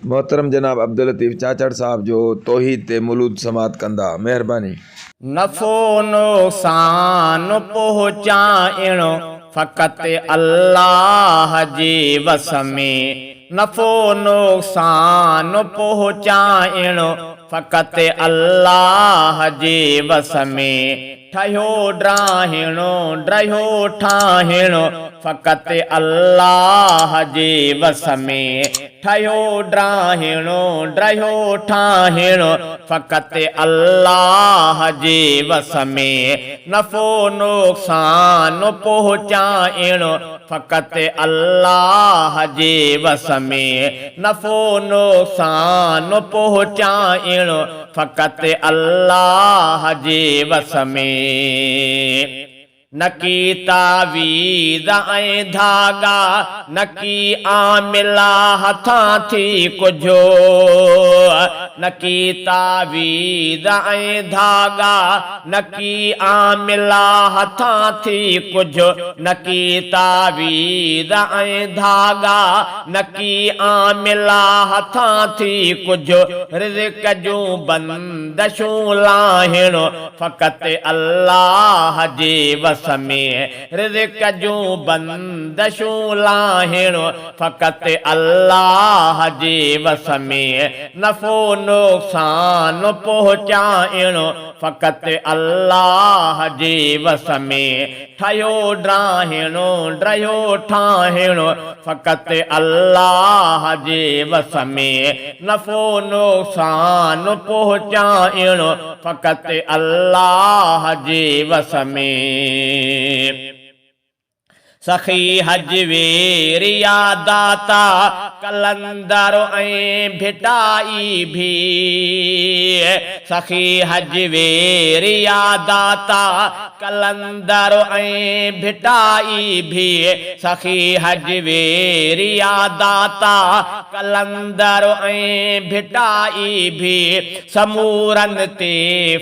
मोहतरम जनाब अब्दुल लतीफ़ चाचड़ साहब जो तौहीद ते मुलूद समात कंदा, मेहरबानी। नफ़ो नुक़सान पहुचाइणो फ़क़ति अल्लाह जे वस में। नफ़ो नुक़सान पहुचाइणो फ़क़ति अल्लाह जे वस में। ठहियो ड्राहिणो ड्रहियो ठाहिणो फ़क़ति अल्लाह जे वस में। ठहियो ड्राहिणो ड्रहियो ठाहिणो फ़क़ति अल्लाह जे वस में। नफ़ो नुक़सान पहुचाइणो फ़क़ति अल्लाह जे वस में। नफ़ो नुक़सान पहुचाइणो फ़क़ति अल्लाह जे वस में। न की तावीज़ ऐं धागा न की आमिला हथां थी कुझो। न की तावीज़ ऐं धागा न की आमिला हथां थी कुझो। न की तावीज़ ऐं धागा न की आमिला हथां थी कुझो। रिज़्क़ जूं बंदशूं लाहिणो फ़क़ति अल्लाह जे वस में। रिज़्क़ जूं बंदशूं लाहिणो फ़क़ति अल्लाह जे वस में। नफ़ो नुक़सान पहुचाइणो फ़क़ति अल्लाह जे वस में। ठहियो ड्राहिणो ड्रहियो ठाहिणो फ़क़ति अल्लाह जे वस में। नफ़ो नुक़सान पहुचाइणो फ़क़ति अल्लाह जे वस में। सखी हज वेरिया दाता कलंदर ऐं भिटाई भी। सखी हज वेरिया दाता कलंदर ऐं भिटाई भी। सखी हज वेरिया दाता कलंदर ऐं भिटाई भी। समूरन ते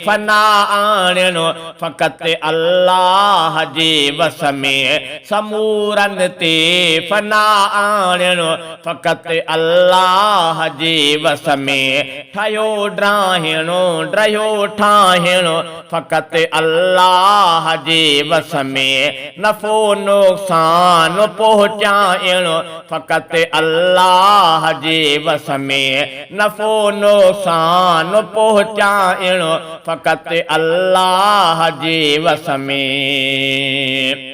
फना आणिणो फ़क़ति अल्लाह जे वस में। समूरन ते फना आणिणो फ़क़ति अल्लाह जे वस में। ठहियो ड्राहिणो ड्रहियो ठाहिणो फ़क़ति अल्लाह जे वस में। नफ़ो नुक़सान पहुचाइणो फ़क़ति अल्लाह जे वस में। नफ़ो नुक़सान पहुचाइणो फ़क़ति अल्लाह जे वस में।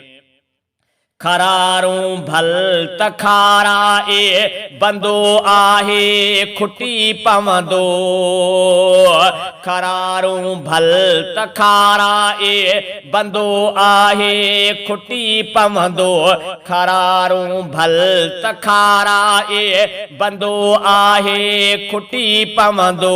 खरारूं भल त खाराए बंदो आहे खुटी पवंदो। खरारूं भल त खाराए बंदो आहे खुटी पवंदो। खरारूं भल त खाराए बंदो आहे खुटी पवंदो।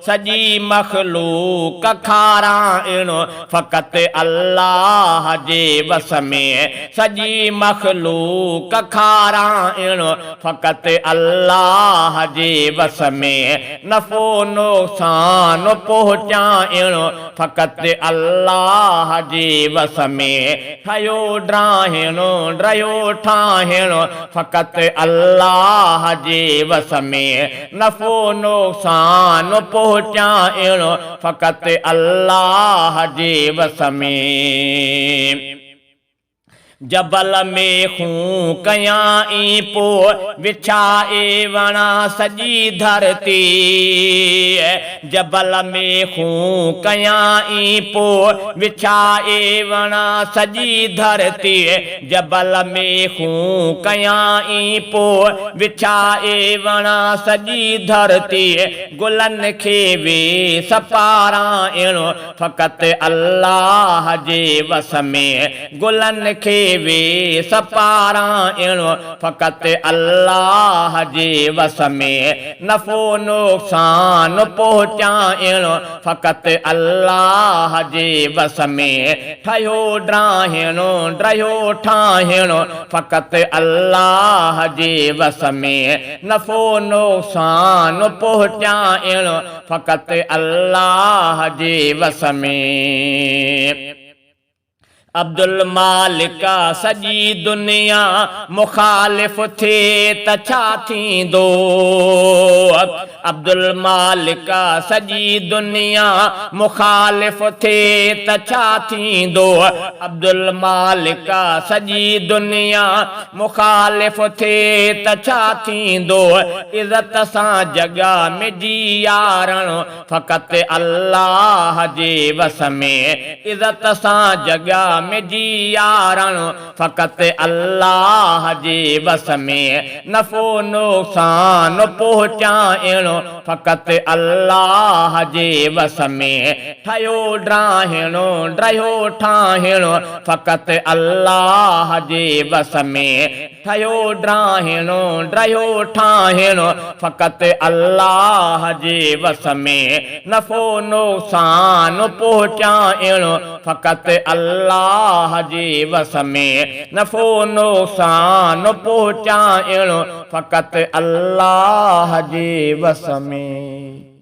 सॼी मख़लूक खाराइणो फ़क़ति अल्लाह जे वस में। सॼी मख़लूक खाराइणो फ़क़ति अल्लाह जे वस में। नफ़ो नुक़सान पहुचाइणो फ़क़ति अल्लाह जे वस में। ठहियो ड्राहिणो ड्रहियो ठाहिणो फ़क़ति अल्लाह जे वस में। नफ़ो नुक़सान पहुचाइणो फ़क़ति अल्लाह जे वस में। जबल में खूं कयाई पो विछाए वणा सॼी धरती। जबल में खूं कयाई पो विछाए वणा सॼी धरती। जबल में खूं कयाई पो विछाए वणा सॼी धरती। गुलनि खे वे सपाराइणो फ़क़ति अल्लाह जे वस में। गुलनि खे वे सपाराइणो फ़क़ति अल्लाह जे वस में। नफ़ो नुक़सान पहुचाइणो फ़क़ति अल्लाह जे वस में। ठहियो ड्राहिणो ड्रहियो ठाहिणो फ़क़ति अल्लाह जे वस में। नफ़ो नुक़सान पहुचाइणो फ़क़ति अल्लाह जे वस में। अब्दुल मालिक सॼी दुनिया मुखालिफ़ थे त छा थींदो। अब्दुल मालिक सजी दुनिया मुखालिफ थे त छा थींदो। अब्दुल मालिक सजी दुनिया मुखालिफ थे त छा थींदो। इज़त सां जॻह में जी यारण फ़क़ति अल्लाह जे वस में। इज़त सां जॻह में जी यारण फ़क़ति अल्लाह जे वस में। नफ़ो नुक़सान पहुचाइण फ़क़ति अल्लाह जे वस में। ठहियो ड्राहिणो ड्रहियो ठाहिणो फ़क़ति अल्लाह जे वस में। ठहियो ड्राहिणो ड्रहियो ठाहिणो फ़क़ति अल्लाह जे वस में। नफ़ो नुक़सान पहुचाइण फ़क़ति अल्लाह जे वस में। नफ़ो नुक़सान पहुचाइण फ़क़ति अल्लाह जे वस में।